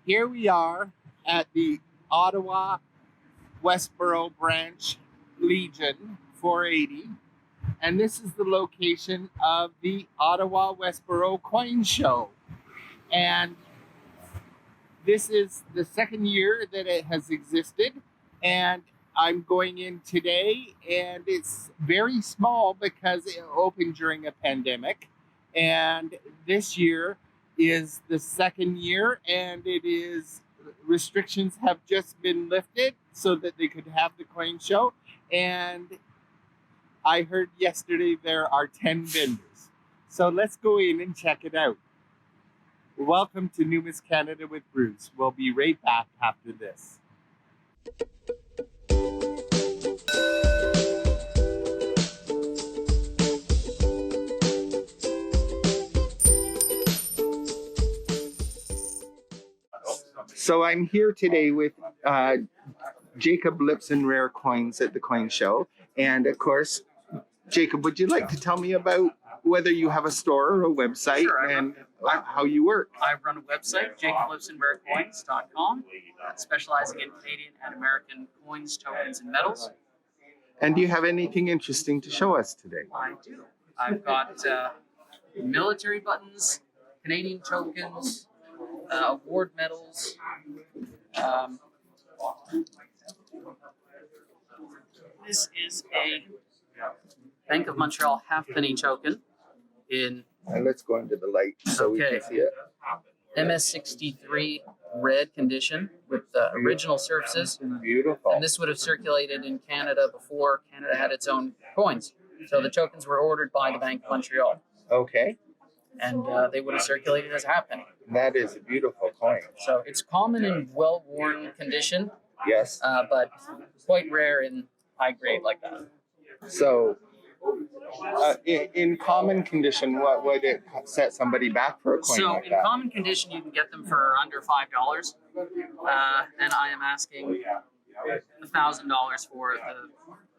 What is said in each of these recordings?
here we are at the Ottawa Westboro branch Legion 480. And this is the location of the Ottawa Westboro Coin Show. And this is the second year that it has existed. And I'm going in today, and it's very small because it opened during a pandemic. And this year is the second year, and restrictions have just been lifted so that they could have the coin show. And I heard yesterday there are 10 vendors. So let's go in and check it out. Welcome to Numis Canada with Bruce. We'll be right back after this. So I'm here today with Jacob Lipson Rare Coins at the Coin Show. And of course, Jacob, would you like to tell me about whether you have a store or a website? Sure, and how you work? I run a website, JacobLipsonRareCoins.com, specializing in Canadian and American coins, tokens, and metals. And do you have anything interesting to show us today? I do. I've got military buttons, Canadian tokens, award medals. This is a Bank of Montreal half-penny token in... And let's go into the light so we can see it. MS63 red condition with the original surfaces. Beautiful. And this would have circulated in Canada before Canada had its own coins. So the tokens were ordered by the Bank of Montreal. Okay. And they would have circulated as a halfpenny. That is a beautiful coin. So it's common in well-worn condition. Yes. But quite rare in high grade like that. So in common condition, what would it set somebody back for a coin so like in that? common condition, you can get them for under $5. And I am asking $1,000 for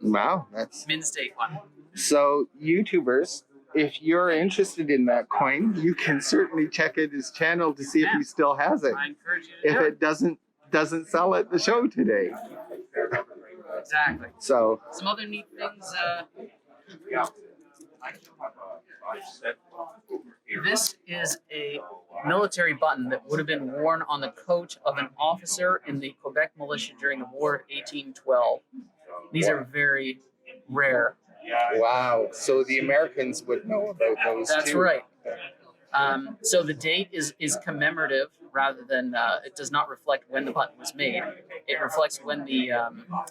the Wow, that's Min State one. So YouTubers, if you're interested in that coin, you can certainly check out his channel to see if he still has it. I encourage you to If do it doesn't sell at the show today. Exactly. So some other neat things. This is a military button that would have been worn on the coat of an officer in the Quebec militia during the War of 1812. These are very rare. Wow. So the Americans would know about those too. That's right. So the date is commemorative rather than, it does not reflect when the button was made. It reflects when the,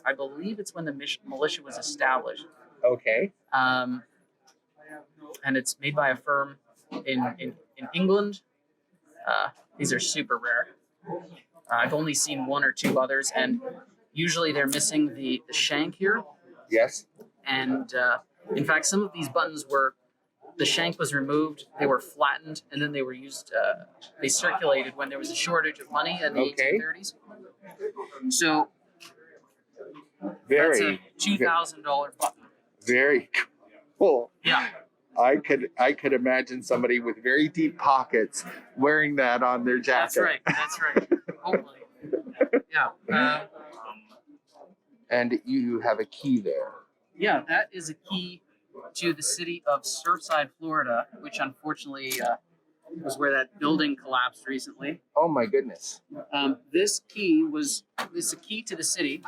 I believe it's when the militia was established. Okay. And it's made by a firm in England. These are super rare. I've only seen one or two others, and usually they're missing the shank here. Yes. And in fact, some of these buttons the shank was removed, they were flattened, and then they were used, they circulated when there was a shortage of money in the 1830s. So that's a $2,000 button. Very cool. Yeah. I could imagine somebody with very deep pockets wearing that on their jacket. That's right. Hopefully. Yeah. And you have a key there. Yeah, that is a key to the city of Surfside, Florida, which unfortunately was where that building collapsed recently. Oh my goodness. This key to the city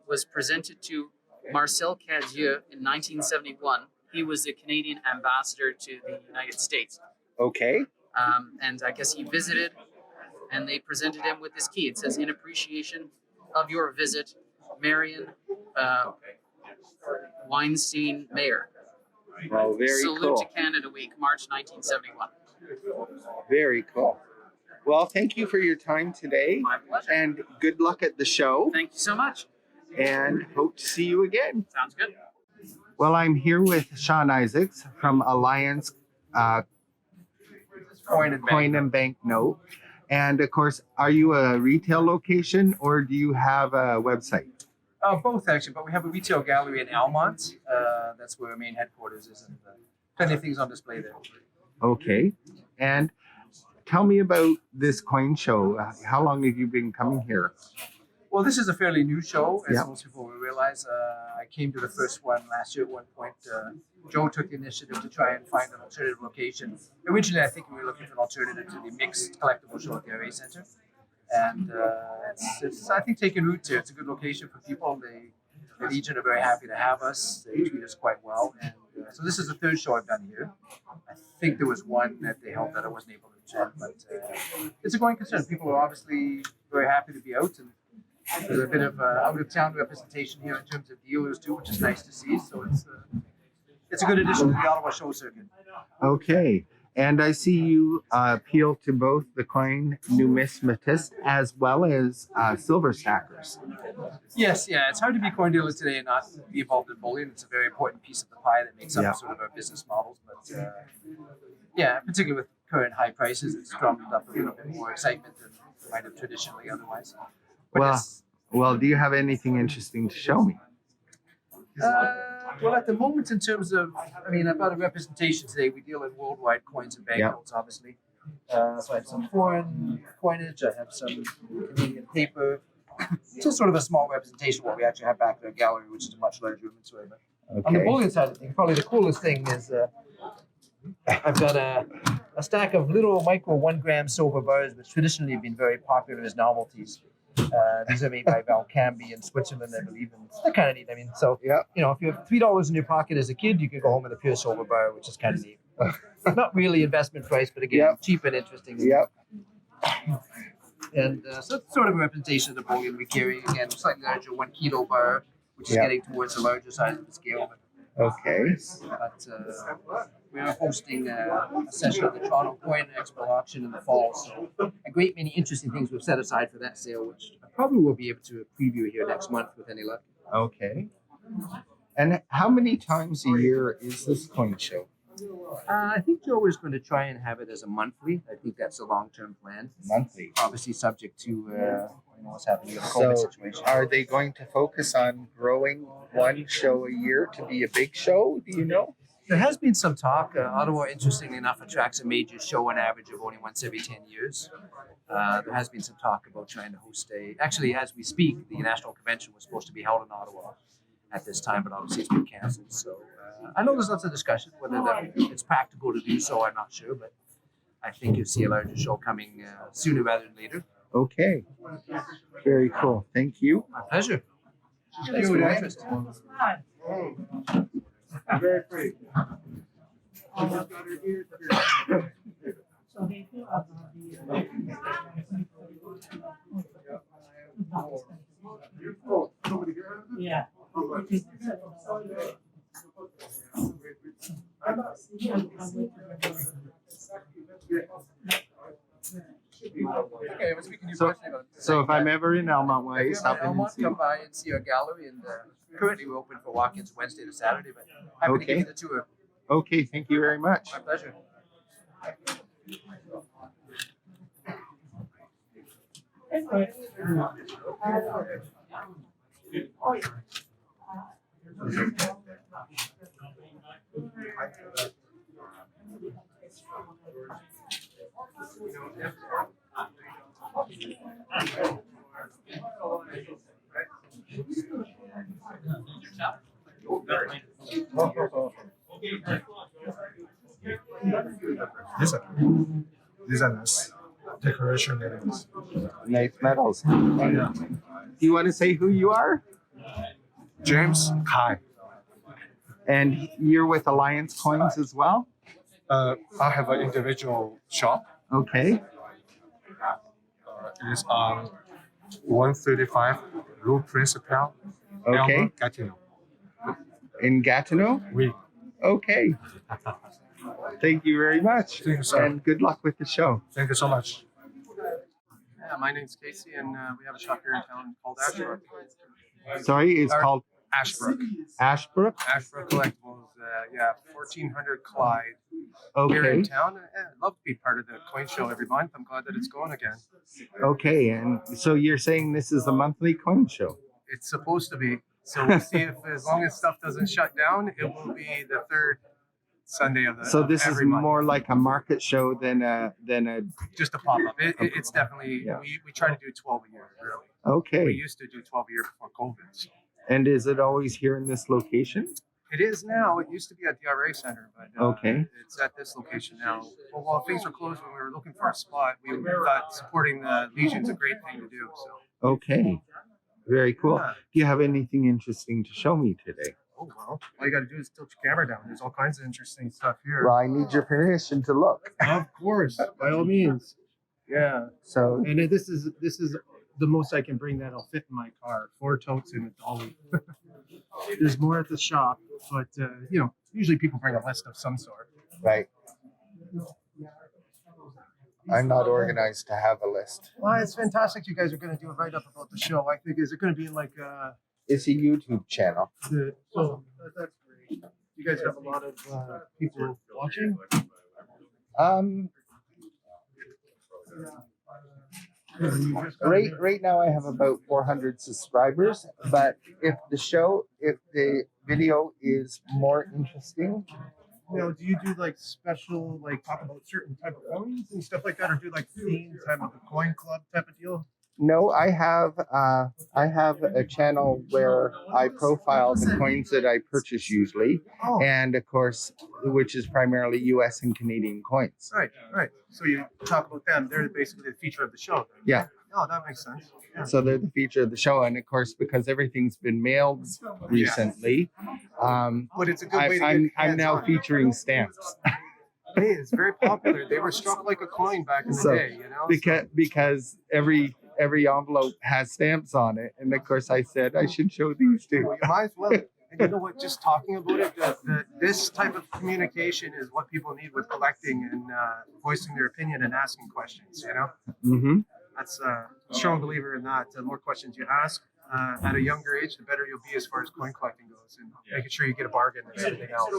was presented to Marcel Cadieux in 1971. He was the Canadian ambassador to the United States. Okay. And I guess he visited, and they presented him with this key. It says, "In appreciation of your visit, Marion Weinstein Mayor." Well, very Salute cool. to Canada Week, March 1971. Very cool. Well, thank you for your time today. My pleasure. And good luck at the show. Thank you so much. And hope to see you again. Sounds good. Well, I'm here with Sean Isaacs from Alliance Coin and Bank Note. And of course, are you a retail location or do you have a website? Both actually, but we have a retail gallery in Almont. That's where our main headquarters is, and plenty of things on display there. Okay. And tell me about this coin show. How long have you been coming here? Well, this is a fairly new show, as Yeah. most people will realize. I came to the first one last year at one point. Joe took the initiative to try and find an alternative location. Originally, I think we were looking for an alternative to the mixed collectible show at the RA Center. And it's I think, taken root here. It's a good location for people. The Legion are very happy to have us. They treat us quite well. And so this is the third show I've done here. I think there was one that they helped that I wasn't able to attend, but it's a going concern. People are obviously very happy to be out, and there's a bit of out-of-town representation here in terms of dealers too, which is nice to see. So it's a good addition to the Ottawa show circuit. Okay. And I see you appeal to both the coin numismatists as well as silver stackers. Yes, yeah. It's hard to be a coin dealer today and not be involved in bullion. It's a very important piece of the pie that makes up sort of our business models. But yeah, particularly with current high prices, it's drummed up a little bit more excitement than it might have traditionally otherwise. But well, do you have anything interesting to show me? Well, at the moment, in terms of, I mean, I've got a representation today. We deal in worldwide coins and banknotes, obviously. So I have some foreign coinage. I have some Canadian paper. Just sort of a small representation of what we actually have back in our gallery, which is a much larger inventory. But on the bullion side of things, probably the coolest thing is I've got a stack of little micro 1 gram silver bars, which traditionally have been very popular as novelties. These are made by Valcambi in Switzerland, I believe, and they're kind of neat. I mean, so you know, if you have $3 in your pocket as a kid, you can go home with a pure silver bar, which is kind of neat. Not really investment price, but again, cheap and interesting. Yep. And so it's sort of a representation of the bullion we carry. Again, slightly larger 1 kilo bar, which is getting towards the larger side of the scale. Okay. But we're hosting a session of the Toronto Coin Expo auction in the fall. So a great many interesting things we've set aside for that sale, which I probably will be able to preview here next month with any luck. Okay. And how many times a year is this coin show? I think Joe is going to try and have it as a monthly. I think that's a long-term plan. Monthly. Obviously subject to what's happening with the COVID situation. Are they going to focus on growing one show a year to be a big show? Do you know? There has been some talk. Ottawa, interestingly enough, attracts a major show on average of only once every 10 years. There has been some talk about trying to host actually, as we speak, the National Convention was supposed to be held in Ottawa at this time, but obviously it's been canceled. So I know there's lots of discussion whether it's practical to do so. I'm not sure, but I think you'll see a larger show coming sooner rather than later. Okay. Very cool. Thank you. My pleasure. Thanks for your interest. Very free. Yeah. Okay, speaking to you So- personally about So if I'm ever in Elmont, will I If stop you're in in and Elmont, see? come by and see our gallery. And currently we're open for walk-ins Wednesday to Saturday, but happy to give you the tour. Okay, thank you very much. My pleasure. These are nice decoration items. Nice medals. Do you want to say who you are? James Kai. And you're with Alliance Coins as well? I have an individual shop. Okay. It's on 135 Rue Principal, Okay. Elmont, Gatineau. In Gatineau? Oui. Okay. Thank you very much. Thank you, sir. And good luck with the show. Thank you so much. Yeah, my name's Casey, and we have a shop here in town called Ashbrook. Sorry, it's called Ashbrook. Ashbrook? Ashbrook Collectibles. 1400 Clyde here in Okay. town. I'd love to be part of the coin show every month. I'm glad that it's going again. Okay. And so you're saying this is a monthly coin show? It's supposed to be. So we'll see if, as long as stuff doesn't shut down, it will be the third Sunday of the. So of this is every month. more like a market show than a Just a pop up. It's definitely Yeah. we try to do 12 a year. Really, we okay. used to do 12 a year before COVID. So. And is it always here in this location? It is now. It used to be at the RA Center, but Okay. it's at this location now. Well, while things were closed when we were looking for a spot, we thought supporting the Legion's a great thing to do. So. Okay. Very cool. Yeah. Do you have anything interesting to show me today? Oh well, all you got to do is tilt your camera down. There's all kinds of interesting stuff here. Well, I need your permission to look. Of course, by all means. Yeah. So And this is the most I can bring that'll fit in my car. 4 totes and a dolly. There's more at the shop, but usually people bring a list of some sort. right. I'm not organized to have a list. Well, it's fantastic. You guys are going to do a write up about the show. I think is it going to be in like It's a YouTube channel. so that's great. You guys have a lot of people watching. Right now I have about 400 subscribers, but if the video is more interesting, Do you do like special, like talk about certain type of coins and stuff like that, or do like theme type of a coin club type of deal? no, I have a channel where I profile the coins that I purchase usually, Oh, and of course, which is primarily U.S. and Canadian coins. right. So you talk about them. They're basically the feature of the show. Then. Yeah. Oh, that makes sense. Yeah. So they're the feature of the show, and of course, because everything's been mailed recently, But it's a good way to I'm get now hands-on. featuring stamps Hey, it's very popular. They were struck like a coin back in the So, day, because every envelope has stamps on it, and of course, I said I should show these too. Well, you might as well. And you know what? Just talking about it, this type of communication is what people need with collecting and voicing their opinion and asking questions. Mm-hmm. That's a strong believer in that. The more questions you ask at a younger age, the better you'll be as far as coin collecting goes, and making sure you get a bargain and everything else.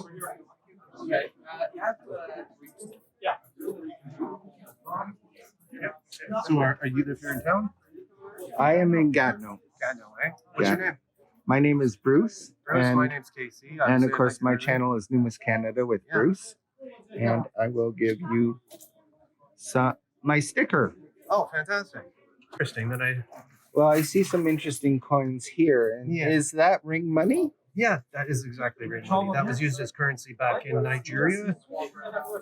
So, are you live here in town? I am in Gatineau. Gatineau, eh? What's your name? My name is Bruce, Bruce. My and, name's Casey. and of course, my channel is NumisCanada with Yeah. Bruce, and I will give you my sticker. Oh, fantastic! Interesting. That I. Well, I see some interesting coins here, and Yeah. is that ring money? Yeah, that is exactly right. Money. That was used as currency back in Nigeria,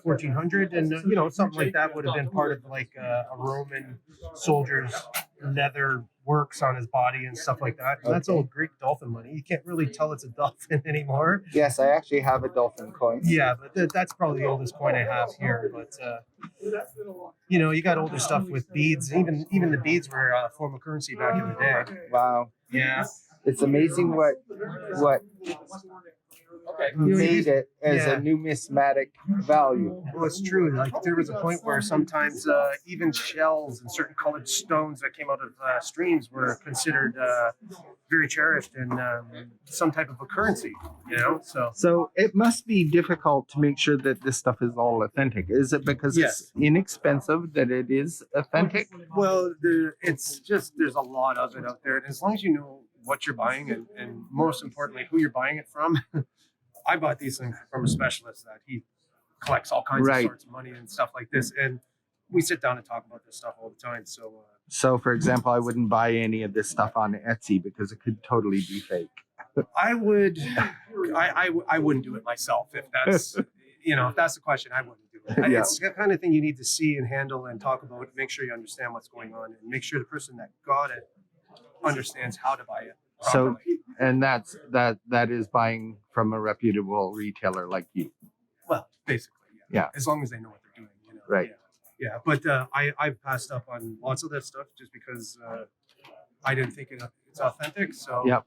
1400, and something like that would have been part of like a Roman soldier's leather works on his body and stuff like that. And that's Okay. old Greek dolphin money. You can't really tell it's a dolphin anymore. Yes, I actually have a dolphin coin. Yeah, but that's probably the oldest coin I have here. But you got older stuff with beads. Even the beads were a form of currency back in the day. Wow, Yeah. it's amazing what made it as Yeah. a numismatic value. Well, it's true. Like there was a point where sometimes even shells and certain colored stones that came out of streams were considered very cherished and some type of a currency. So it must be difficult to make sure that this stuff is all authentic. Is it because it's inexpensive that it is authentic? Well, it's just there's a lot of it out there, and as long as you know what you're buying and most importantly who you're buying it from. I bought these things from a specialist that he collects all kinds Right. of sorts of money and stuff like this, and we sit down and talk about this stuff all the time. So. So, for example, I wouldn't buy any of this stuff on Etsy because it could totally be fake. I would, I wouldn't do it myself if that's, if that's the question. I wouldn't do it. Yeah. It's the kind of thing you need to see and handle and talk about. Make sure you understand what's going on and make sure the person that got it understands how to buy it. So, properly. and that is buying from a reputable retailer like you. Well, basically, Yeah. As long as they know what they're doing, Right. Yeah, but I've passed up on lots of that stuff just because I didn't think it's authentic. So, Yep.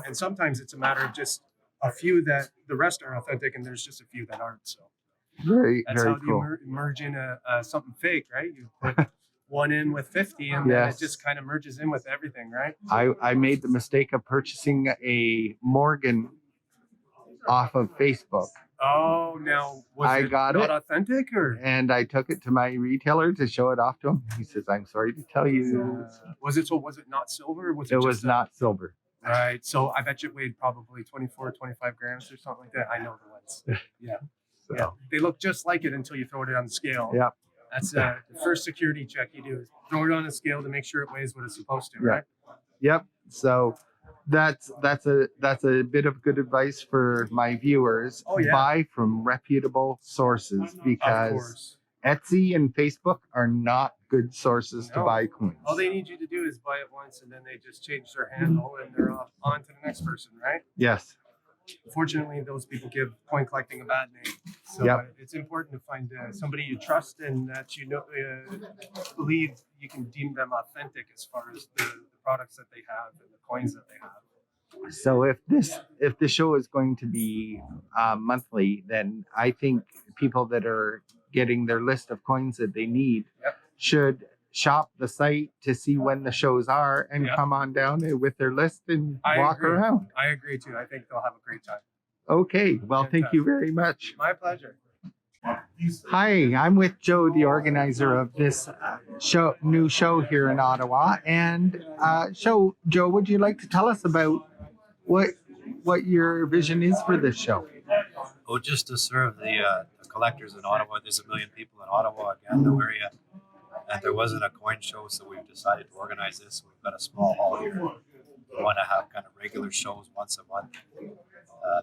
and sometimes it's a matter of just a few that the rest are authentic and there's just a few that aren't. So Very, that's very how cool. you merge in something fake, right? You put one in with 50 and then Yes. it just kind of merges in with everything, right? I made the mistake of purchasing a Morgan off of Facebook, Oh, now was I it got not it. authentic or and I took it to my retailer to show it off to him. He says, "I'm sorry to tell you, was it not silver? Or was it, it just was not silver." Right. So I bet you it weighed probably 24, 25 grams or something like that. I know the ones. Yeah. So Yeah, they look just like it until you throw it on the scale. Yep. That's the first security check you do is throw it on a scale to make sure it weighs what it's supposed to, Yeah. right? Yep. So that's a bit of good advice for my viewers. Oh, yeah. Buy from reputable sources, Of because course. Etsy and Facebook are not good sources to No. buy coins. All they need you to do is buy it once, and then they just change their handle, and they're on to the next person, right? Yes. Fortunately, those people give coin collecting a bad name. So Yep. it's important to find somebody you trust and that you know believe you can deem them authentic as far as the products that they have and the coins that they have. So if the show is going to be monthly, then I think people that are getting their list of coins that they need Yep. should shop the site to see when the shows are and Yep. come on down with their list and I walk agree. around. I agree too. I think they'll have a great time. Okay, well, thank you very much. My pleasure. Hi, I'm with Joe, the organizer of this new show here in Ottawa. And Joe, would you like to tell us about what your vision is for this show? Oh, just to serve the collectors in Ottawa. There's 1 million people in Ottawa, Gatineau area, and there wasn't a coin show, so we've decided to organize this. We've got a small hall here. We want to have kind of regular shows once a month,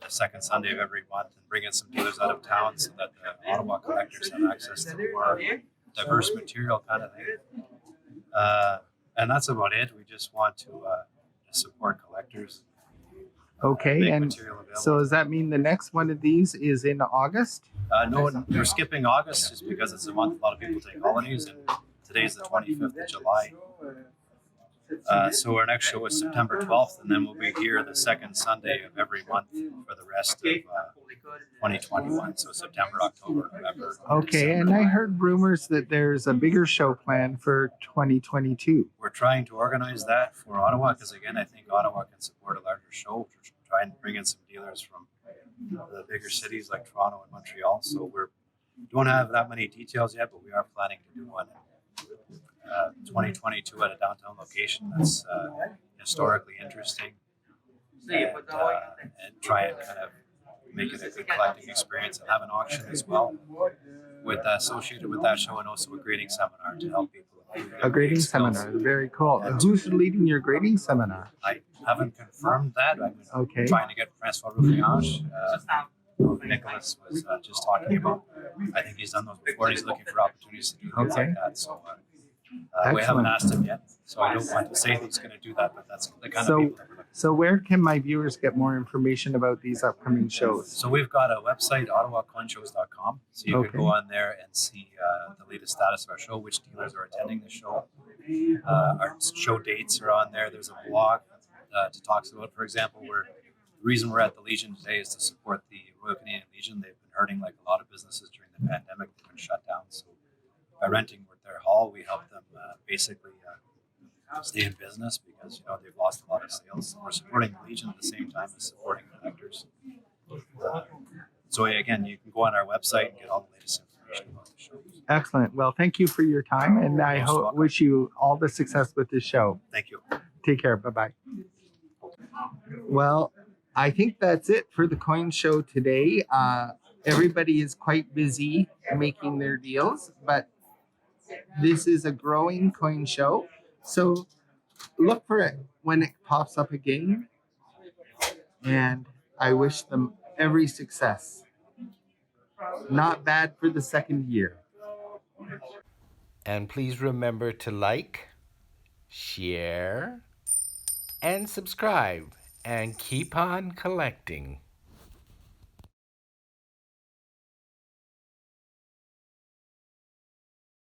the second Sunday of every month, and bring in some dealers out of town so that the Ottawa collectors have access to more diverse material kind of thing. And that's about it. We just want to support collectors. Okay, Make and material available. so does that mean the next one of these is in August? No, we're skipping August just because it's a month. A lot of people take holidays, and today's the 25th of July. So our next show is September 12th, and then we'll be here the second Sunday of every month for the rest of 2021. So September, October, November. Okay, and I heard rumors that there's a bigger show planned for 2022. We're trying to organize that for Ottawa because, again, I think Ottawa can support a larger show. We're trying to bring in some dealers from the bigger cities like Toronto and Montreal. So we don't have that many details yet, but we are planning to do one 2022 at a downtown location that's historically interesting, and try and kind of make it a good collecting experience, and have an auction as well with associated with that show, and also a grading seminar to help people. A grading seminar, very cool. Who's leading your grading seminar? I haven't confirmed that. I'm Okay. trying to get Francois Rouffliange. Nicholas was just talking about. I think he's done those before. He's looking for opportunities to do things Okay. like that. So we haven't asked him yet, so I don't want to say that he's going to do that. But that's the kind of people that we're looking. So where can my viewers get more information about these upcoming shows? So we've got a website, ottawacoinshows.com. So you Okay. can go on there and see the latest status of our show, which dealers are attending the show. Our show dates are on there. There's a blog that talks about, for example, the reason we're at the Legion today is to support the Royal Canadian Legion. They've been hurting like a lot of businesses during the pandemic. They've been shut down. So by renting their hall, we help them basically stay in business because they've lost a lot of sales. So we're supporting the Legion at the same time as supporting collectors. So again, you can go on our website and get all the latest information about the show. Excellent. Well, thank you for your time, and I wish you all the success with this show. Thank you. Take care. Bye-bye. Well, I think that's it for the coin show today. Everybody is quite busy making their deals, but this is a growing coin show. So look for it when it pops up again. And I wish them every success. Not bad for the second year. And please remember to like, share, and subscribe, and keep on collecting.